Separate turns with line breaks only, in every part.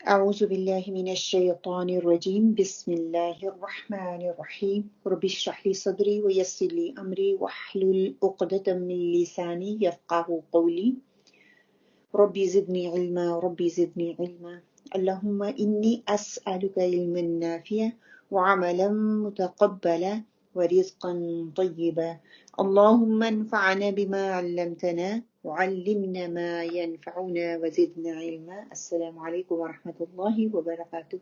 أعوذ بالله من الشيطان الرجيم بسم الله الرحمن الرحيم رب اشرح لي صدري ويسر لي أمري واحلل عقدة من لساني يفقهوا قولي ربي زدني علما ربي زدني علما اللهم إني أسألك علما نافعا وعملا متقبلا ورزقا طيبا اللهم انفعنا بما علمتنا وعلمنا ما ينفعنا وزدنا علما السلام عليكم ورحمة الله وبركاته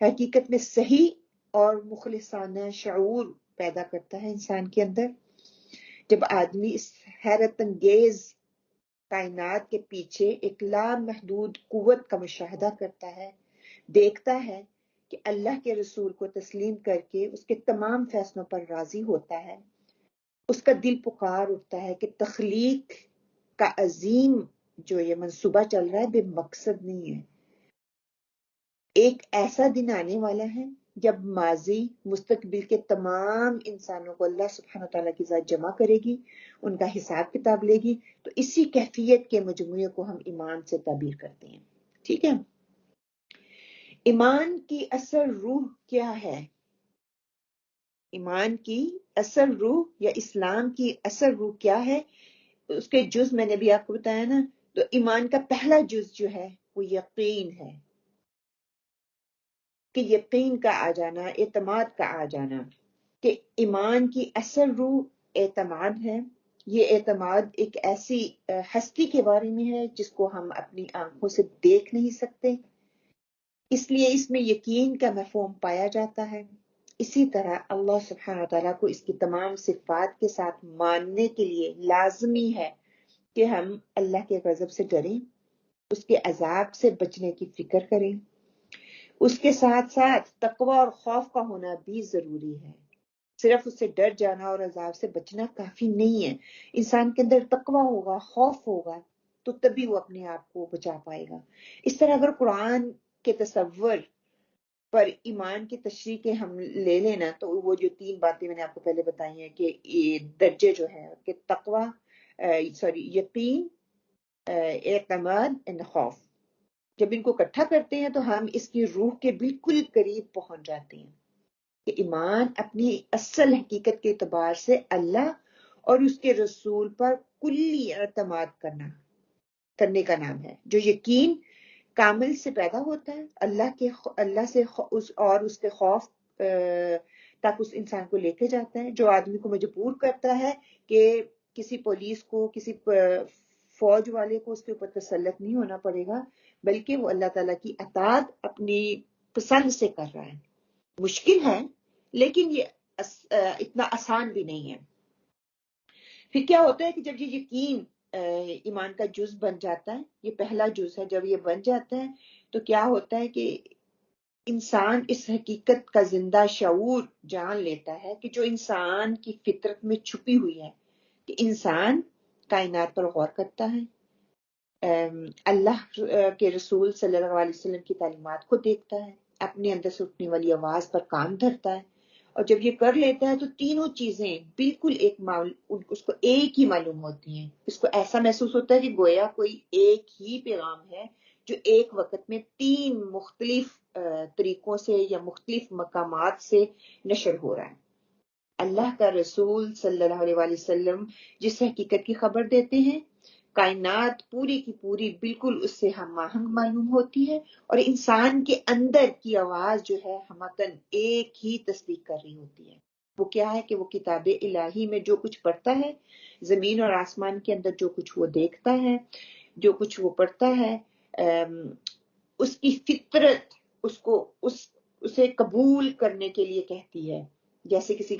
حقیقت میں صحیح اور مخلصانہ شعور پیدا کرتا ہے انسان کے اندر. جب آدمی اس حیرت انگیز کائنات کے پیچھے ایک لامحدود قوت کا مشاہدہ کرتا ہے، دیکھتا ہے کہ اللہ کے رسول کو تسلیم کر کے اس کے تمام فیصلوں پر راضی ہوتا ہے، اس کا دل پکار اٹھتا ہے کہ تخلیق کا عظیم جو یہ منصوبہ چل رہا ہے بے مقصد نہیں ہے. ایک ایسا دن آنے والا ہے جب ماضی مستقبل کے تمام انسانوں کو اللہ سبحانہ وتعالیٰ کی ذات جمع کرے گی، ان کا حساب کتاب لے گی. تو اسی کیفیت کے مجموعے کو ہم ایمان سے تعبیر کرتے ہیں. ٹھیک ہے. ایمان کی اصل روح کیا ہے؟ ایمان کی اصل روح یا اسلام کی اصل روح کیا ہے؟ اس کے جز میں نے بھی آپ کو بتایا نا. تو ایمان کا پہلا جز جو ہے وہ یقین ہے، کہ یقین کا آ جانا، اعتماد کا آ جانا، کہ ایمان کی اصل روح اعتماد ہے. یہ اعتماد ایک ایسی ہستی کے بارے میں ہے جس کو ہم اپنی آنکھوں سے دیکھ نہیں سکتے، اس لیے اس میں یقین کا مفہوم پایا جاتا ہے. اسی طرح اللہ سبحانہ وتعالیٰ کو اس کی تمام صفات کے ساتھ ماننے کے لیے لازمی ہے کہ ہم اللہ کے غضب سے ڈریں، اس کے عذاب سے بچنے کی فکر کریں. اس کے ساتھ ساتھ تقوی اور خوف کا ہونا بھی ضروری ہے. صرف اس سے ڈر جانا اور عذاب سے بچنا کافی نہیں ہے. انسان کے اندر تقوی ہوگا، خوف ہوگا، تو تبھی وہ اپنے آپ کو بچا پائے گا. اس طرح اگر قرآن کے تصور پر ایمان کی تشریح کے ہم لے لینا تو وہ جو تین باتیں میں نے آپ کو پہلے بتائی ہیں کہ یہ درجے جو ہے کہ تقوی یقین، اعتماد اور خوف، جب ان کو اکٹھا کرتے ہیں تو ہم اس کی روح کے بالکل قریب پہنچ جاتے ہیں کہ ایمان اپنی اصل حقیقت کے اعتبار سے اللہ اور اس کے رسول پر کلی اعتماد کرنے کا نام ہے. جو یقین کامل سے پیدا ہوتا ہے، اللہ سے اور اس کے خوف تک اس انسان کو لے کے جاتا ہے، جو آدمی کو مجبور کرتا ہے کہ کسی پولیس کو، کسی فوج والے کو اس کے اوپر تسلط نہیں ہونا پڑے گا، بلکہ وہ اللہ تعالیٰ کی اطاعت اپنی پسند سے کر رہا ہے. مشکل ہے لیکن یہ اتنا آسان بھی نہیں ہے. پھر کیا ہوتا ہے کہ جب یہ یقین ایمان کا جز بن جاتا ہے، یہ پہلا جز ہے، جب یہ بن جاتا ہے تو کیا ہوتا ہے کہ انسان اس حقیقت کا زندہ شعور جان لیتا ہے کہ جو انسان کی فطرت میں چھپی ہوئی ہے، کہ انسان کائنات پر غور کرتا ہے، اللہ کے رسول صلی اللہ علیہ وسلم کی تعلیمات کو دیکھتا ہے، اپنے اندر سے اٹھنے والی آواز پر کان دھرتا ہے، اور جب یہ کر لیتا ہے تو تینوں چیزیں بالکل اس کو ایک ہی معلوم ہوتی ہیں. اس کو ایسا محسوس ہوتا ہے کہ گویا کوئی ایک ہی پیغام ہے جو ایک وقت میں تین مختلف طریقوں سے یا مختلف مقامات سے نشر ہو رہا ہے. اللہ کا رسول صلی اللہ علیہ وسلم جس حقیقت کی خبر دیتے ہیں، کائنات پوری کی پوری بالکل اس سے ہم آہنگ معلوم ہوتی ہے، اور انسان کے اندر کی آواز جو ہے ہمتن ایک ہی تصدیق کر رہی ہوتی ہے. وہ کیا ہے کہ وہ کتاب الہی میں جو کچھ پڑھتا ہے، زمین اور آسمان کے اندر جو کچھ وہ دیکھتا ہے، جو کچھ وہ پڑھتا ہے، اس کی فطرت اسے قبول کرنے کے لیے کہتی ہے. جیسے کسی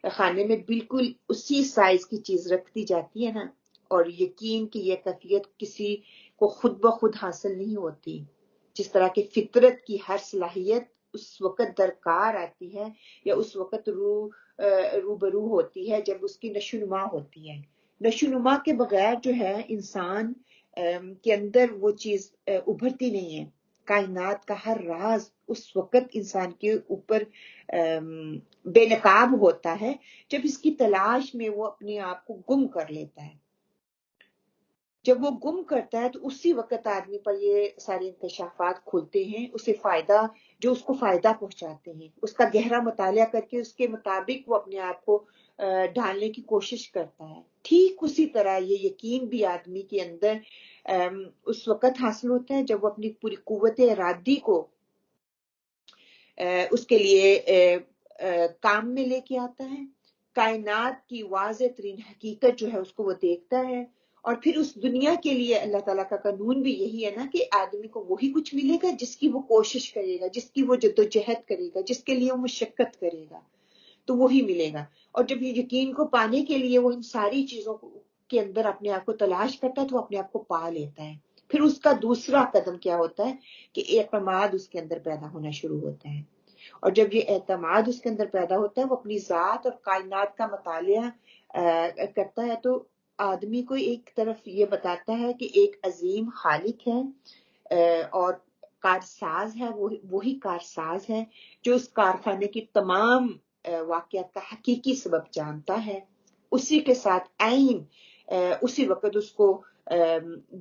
خانے میں بالکل اسی سائز کی چیز رکھ دی جاتی ہے نا، اور یقین کی یہ کیفیت کسی کو خود بخود حاصل نہیں ہوتی، جس طرح کہ فطرت کی ہر صلاحیت اس وقت درکار آتی ہے یا اس وقت روبرو ہوتی ہے جب اس کی نشوونما ہوتی ہے. نشوونما کے بغیر جو ہے انسان کے اندر وہ چیز ابھرتی نہیں ہے. کائنات کا ہر راز اس وقت انسان کے اوپر بے نقاب ہوتا ہے جب اس کی تلاش میں وہ اپنے آپ کو گم کر لیتا ہے. جب وہ گم کرتا ہے تو اسی وقت آدمی پر یہ سارے انکشافات کھلتے ہیں، اسے فائدہ جو اس کو فائدہ پہنچاتے ہیں، اس کا گہرا مطالعہ کر کے اس کے مطابق وہ اپنے آپ کو ڈھالنے کی کوشش کرتا ہے. ٹھیک اسی طرح یہ یقین بھی آدمی کے اندر اس وقت حاصل ہوتا ہے جب وہ اپنی پوری قوت ارادی کو اس کے لیے کام میں لے کے آتا ہے. کائنات کی واضح ترین حقیقت جو ہے اس کو وہ دیکھتا ہے اور پھر اس دنیا کے لیے اللہ تعالیٰ کا قانون بھی یہی ہے نا کہ آدمی کو وہی کچھ ملے گا جس کی وہ کوشش کرے گا، جس کی وہ جدوجہد کرے گا، جس کے لیے وہ مشقت کرے گا، تو وہی ملے گا۔ اور جب یہ یقین کو پانے کے لیے وہ ان ساری چیزوں کے اندر اپنے آپ کو تلاش کرتا ہے تو اپنے آپ کو پا لیتا ہے۔ پھر اس کا دوسرا قدم کیا ہوتا ہے کہ اعتماد اس کے اندر پیدا ہونا شروع ہوتا ہے، اور جب یہ اعتماد اس کے اندر پیدا ہوتا ہے وہ اپنی ذات اور کائنات کا مطالعہ کرتا ہے، تو آدمی کو ایک طرف یہ بتاتا ہے کہ ایک عظیم خالق ہے اور کارساز ہے، وہی کارساز ہے جو اس کارخانے کی تمام واقعات کا حقیقی سبب جانتا ہے۔ اسی کے ساتھ عین اسی وقت اس کو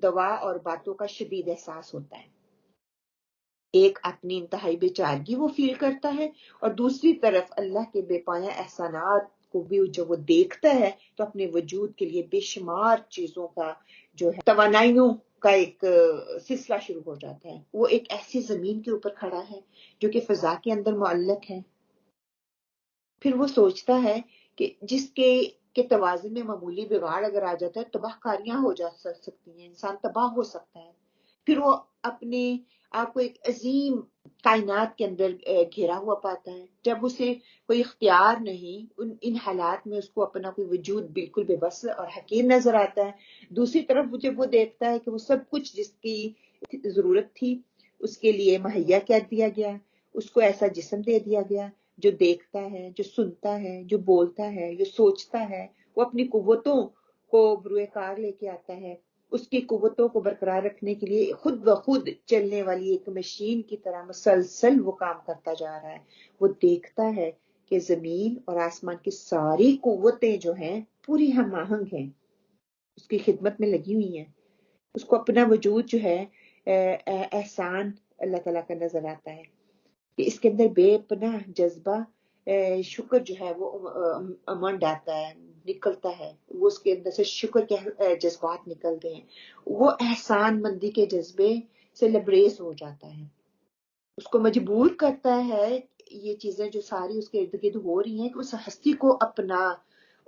دوا اور باتوں کا شدید احساس ہوتا ہے۔ ایک اپنی انتہائی بے چارگی وہ فیل کرتا ہے، اور دوسری طرف اللہ کے بے پایہ احسانات کو بھی جب وہ دیکھتا ہے تو اپنے وجود کے لیے بے شمار چیزوں کا جو ہے توانائیوں کا ایک سلسلہ شروع ہو جاتا ہے۔ وہ ایک ایسی زمین کے اوپر کھڑا ہے جو کہ فضا کے اندر معلق ہے۔ پھر وہ سوچتا ہے کہ جس کے توازن میں معمولی بگاڑ اگر آ جاتا ہے تباہ کاریاں ہو جا سکتی ہیں، انسان تباہ ہو سکتا ہے۔ پھر وہ اپنے آپ کو ایک عظیم کائنات کے اندر گھیرا ہوا پاتا ہے، جب اسے کوئی اختیار نہیں، ان حالات میں اس کو اپنا کوئی وجود بالکل بے بس اور حقیر نظر آتا ہے۔ دوسری طرف جب وہ دیکھتا ہے کہ وہ سب کچھ جس کی ضرورت تھی اس کے لیے مہیا کر دیا گیا، اس کو ایسا جسم دے دیا گیا جو دیکھتا ہے، جو سنتا ہے، جو بولتا ہے، جو سوچتا ہے، وہ اپنی قوتوں کو بروئے کار لے کے آتا ہے، اس کی قوتوں کو برقرار رکھنے کے لیے خود بخود چلنے والی ایک مشین کی طرح مسلسل وہ کام کرتا جا رہا ہے۔ وہ دیکھتا ہے کہ زمین اور آسمان کی ساری قوتیں جو ہیں پوری ہم آہنگ ہیں، اس کی خدمت میں لگی ہوئی ہیں۔ اس کو اپنا وجود جو ہے احسان اللہ تعالیٰ کا نظر آتا ہے کہ اس کے اندر بے پناہ جذبہ شکر جو ہے وہ امنڈ آتا ہے، نکلتا ہے، وہ اس کے اندر سے شکر کے جذبات نکلتے ہیں، وہ احسان مندی کے جذبے سے لبریز ہو جاتا ہے۔ اس کو مجبور کرتا ہے یہ چیزیں جو ساری اس کے ارد گرد ہو رہی ہیں کہ اس ہستی کو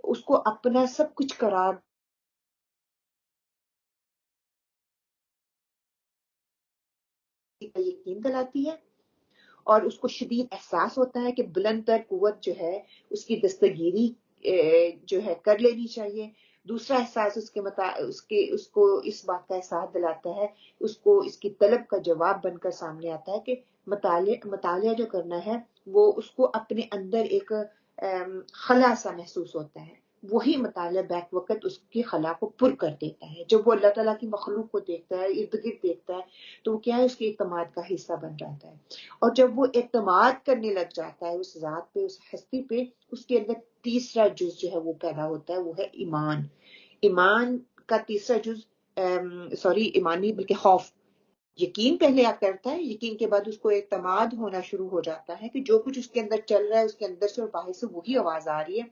اس کو اپنا سب کچھ قرار کا یقین دلاتی ہے، اور اس کو شدید احساس ہوتا ہے کہ بلند تر قوت جو ہے اس کی دستگیری جو ہے کر لینی چاہیے۔ دوسرا احساس اس کو اس بات کا احساس دلاتا ہے، اس کو اس کی طلب کا جواب بن کر سامنے آتا ہے کہ مطالعہ جو کرنا ہے وہ اس کو اپنے اندر ایک خلا سا محسوس ہوتا ہے، وہی مطالعہ بیک وقت اس کی خلا کو پر کر دیتا ہے۔ جب وہ اللہ تعالیٰ کی مخلوق کو دیکھتا ہے، ارد گرد دیکھتا ہے، تو وہ کیا ہے، اس کے اعتماد کا حصہ بن جاتا ہے، اور جب وہ اعتماد کرنے لگ جاتا ہے اس ذات پہ، اس ہستی پہ، اس کے اندر تیسرا جز جو ہے وہ پیدا ہوتا ہے، وہ ہے ایمان۔ ایمان کا تیسرا جز ایمان نہیں بلکہ خوف۔ یقین پہلے کرتا ہے، یقین کے بعد اس کو اعتماد ہونا شروع ہو جاتا ہے کہ جو کچھ اس کے اندر چل رہا ہے اس کے اندر سے اور باہر سے وہی آواز آ رہی ہے۔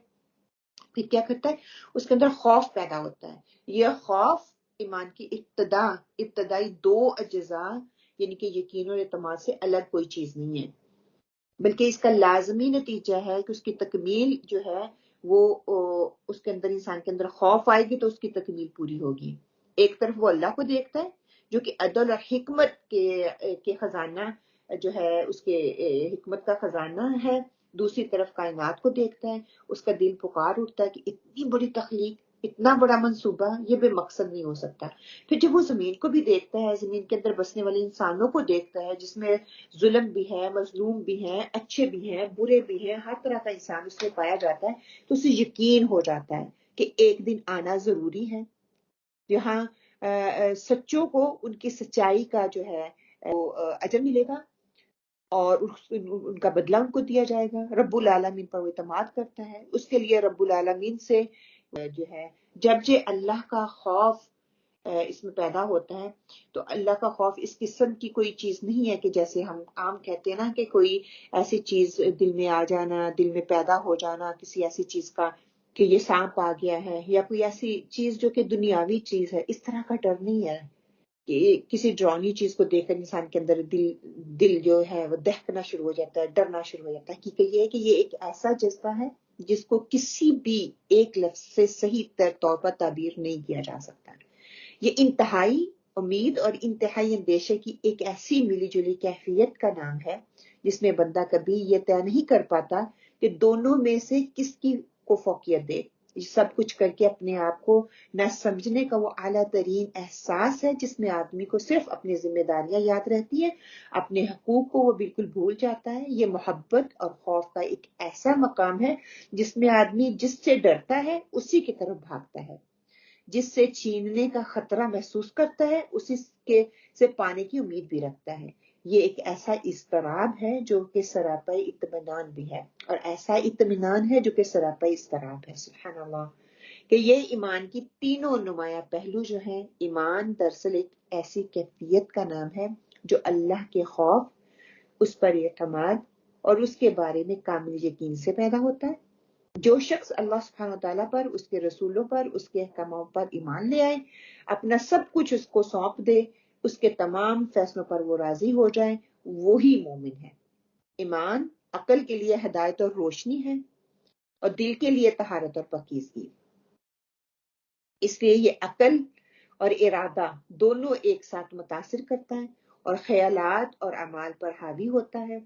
پھر کیا کرتا ہے، اس کے اندر خوف پیدا ہوتا ہے۔ یہ خوف ایمان کی ابتدائی دو اجزاء یعنی کہ یقین اور اعتماد سے الگ کوئی چیز نہیں ہے، بلکہ اس کا لازمی نتیجہ ہے کہ اس کی تکمیل جو ہے وہ اس کے اندر، انسان کے اندر خوف آئے گی تو اس کی تکمیل پوری ہوگی۔ ایک طرف وہ اللہ کو دیکھتا ہے جو کہ عدل اور حکمت کے خزانہ جو ہے، اس کے حکمت کا خزانہ ہے۔ دوسری طرف کائنات کو دیکھتا ہے، اس کا دل پکار اٹھتا ہے کہ اتنی بڑی تخلیق، اتنا بڑا منصوبہ یہ بے مقصد نہیں ہو سکتا۔ پھر جب وہ زمین کو بھی دیکھتا ہے، زمین کے اندر بسنے والے انسانوں کو دیکھتا ہے جس میں ظلم بھی ہے، مظلوم بھی ہیں، اچھے بھی ہیں، برے بھی ہیں، ہر طرح کا انسان اس میں پایا جاتا ہے، تو اسے یقین ہو جاتا ہے کہ ایک دن آنا ضروری ہے جہاں سچوں کو ان کی سچائی کا جو ہے وہ اجر ملے گا، اور ان کا بدلہ ان کو دیا جائے گا۔ رب العالمین پر وہ اعتماد کرتا ہے، اس کے لیے رب العالمین سے جو ہے جب یہ اللہ کا خوف اس میں پیدا ہوتا ہے، تو اللہ کا خوف اس قسم کی کوئی چیز نہیں ہے کہ جیسے ہم عام کہتے ہیں نا کہ کوئی ایسی چیز دل میں آ جانا، دل میں پیدا ہو جانا کسی ایسی چیز کا کہ یہ سانپ آ گیا ہے، یا کوئی ایسی چیز جو کہ دنیاوی چیز ہے، اس طرح کا ڈر نہیں ہے کہ کسی ڈرونی چیز کو دیکھ کر انسان کے اندر دل جو ہے وہ دہکنا شروع ہو جاتا ہے، ڈرنا شروع ہو جاتا ہے۔ حقیقت یہ ہے کہ یہ ایک ایسا جذبہ ہے جس کو کسی بھی ایک لفظ سے صحیح طور پر تعبیر نہیں کیا جا سکتا۔ یہ انتہائی امید اور انتہائی اندیشے کی ایک ایسی ملی جلی کیفیت کا نام ہے جس میں بندہ کبھی یہ طے نہیں کر پاتا کہ دونوں میں سے کس کی کو فوقیت دے. سب کچھ کر کے اپنے آپ کو نہ سمجھنے کا وہ اعلیٰ ترین احساس ہے جس میں آدمی کو صرف اپنی ذمہ داریاں یاد رہتی ہیں، اپنے حقوق کو وہ بالکل بھول جاتا ہے. یہ محبت اور خوف کا ایک ایسا مقام ہے جس میں آدمی جس سے ڈرتا ہے اسی کی طرف بھاگتا ہے، جس سے چھیننے کا خطرہ محسوس کرتا ہے اسی کے سے پانے کی امید بھی رکھتا ہے. یہ ایک ایسا اضطراب ہے جو کہ سراپا اطمینان بھی ہے، اور ایسا اطمینان ہے جو کہ سراپا اضطراب ہے. سبحان اللہ کہ یہ ایمان کی تینوں نمایاں پہلو جو ہیں. ایمان دراصل ایک ایسی کیفیت کا نام ہے جو اللہ کے خوف، اس پر اعتماد اور اس کے بارے میں کامل یقین سے پیدا ہوتا ہے. جو شخص اللہ سبحانہ وتعالیٰ پر، اس کے رسولوں پر، اس کے احکاموں پر ایمان لے آئے، اپنا سب کچھ اس کو سونپ دے، اس کے تمام فیصلوں پر وہ راضی ہو جائے، وہی مومن ہے. ایمان عقل کے لیے ہدایت اور روشنی ہے اور دل کے لیے طہارت اور پاکیزگی. اس لیے یہ عقل اور ارادہ دونوں ایک ساتھ متاثر کرتا ہے اور خیالات اور اعمال پر حاوی ہوتا ہے.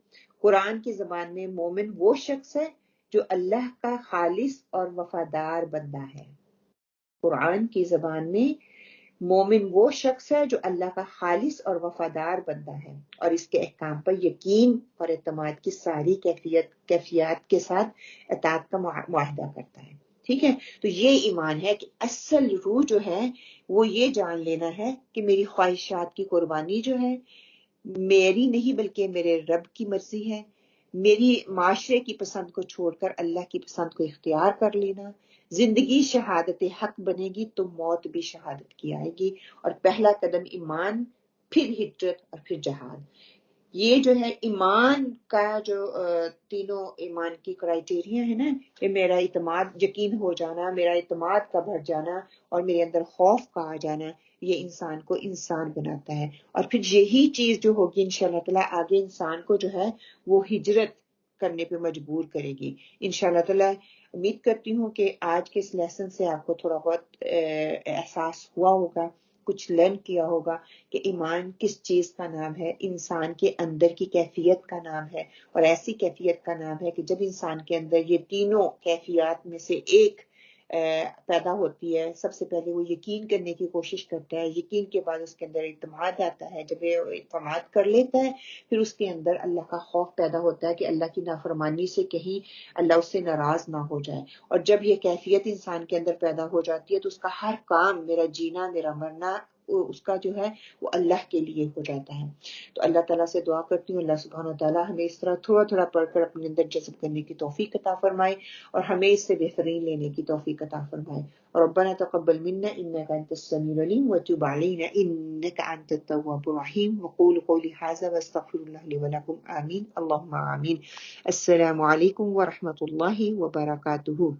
قرآن کی زبان میں مومن وہ شخص ہے جو اللہ کا خالص اور وفادار بندہ ہے. قرآن کی زبان میں مومن وہ شخص ہے جو اللہ کا خالص اور وفادار بندہ ہے اور اس کے احکام پر یقین اور اعتماد کی ساری کیفیات کے ساتھ اطاعت کا معاہدہ کرتا ہے. ٹھیک ہے، تو یہ ایمان ہے کہ اصل روح جو ہے وہ یہ جان لینا ہے کہ میری خواہشات کی قربانی جو ہے میری نہیں بلکہ میرے رب کی مرضی ہے. میری معاشرے کی پسند کو چھوڑ کر اللہ کی پسند کو اختیار کر لینا. زندگی شہادت حق بنے گی تو موت بھی شہادت کی آئے گی. اور پہلا قدم ایمان، پھر ہجرت اور پھر جہاد. یہ جو ہے ایمان کا جو تینوں ایمان کی کرائیٹیریا ہے نا، کہ میرا اعتماد یقین ہو جانا، میرا اعتماد کا بڑھ جانا اور میرے اندر خوف کا آ جانا، یہ انسان کو انسان بناتا ہے. اور پھر یہی چیز جو ہوگی انشاءاللہ تعالیٰ آگے انسان کو جو ہے وہ ہجرت کرنے پہ مجبور کرے گی. انشاءاللہ تعالیٰ امید کرتی ہوں کہ آج کے اس لیسن سے آپ کو تھوڑا بہت احساس ہوا ہوگا، کچھ لرن کیا ہوگا کہ ایمان کس چیز کا نام ہے. انسان کے اندر کی کیفیت کا نام ہے، اور ایسی کیفیت کا نام ہے کہ جب انسان کے اندر یہ تینوں کیفیات میں سے ایک پیدا ہوتی ہے، سب سے پہلے وہ یقین کرنے کی کوشش کرتا ہے، یقین کے بعد اس کے اندر اعتماد آتا ہے. جب یہ اعتماد کر لیتا ہے پھر اس کے اندر اللہ کا خوف پیدا ہوتا ہے کہ اللہ کی نافرمانی سے کہیں اللہ اس سے ناراض نہ ہو جائے. اور جب یہ کیفیت انسان کے اندر پیدا ہو جاتی ہے تو اس کا ہر کام، میرا جینا، میرا مرنا، اس کا جو ہے وہ اللہ کے لیے ہو جاتا ہے. تو اللہ تعالیٰ سے دعا کرتی ہوں اللہ سبحانہ وتعالیٰ ہمیں اس طرح تھوڑا تھوڑا پڑھ کر اپنے اندر جذب کرنے کی توفیق عطا فرمائے اور ہمیں اس سے بہترین لینے کی توفیق عطا فرمائے. ربنا تقبل منا انك انت السميع العليم وتب علينا انك انت التواب الرحيم. وقول قولي هذا واستغفر الله لي ولكم. آمين اللهم آمين. السلام عليكم ورحمة الله وبركاته.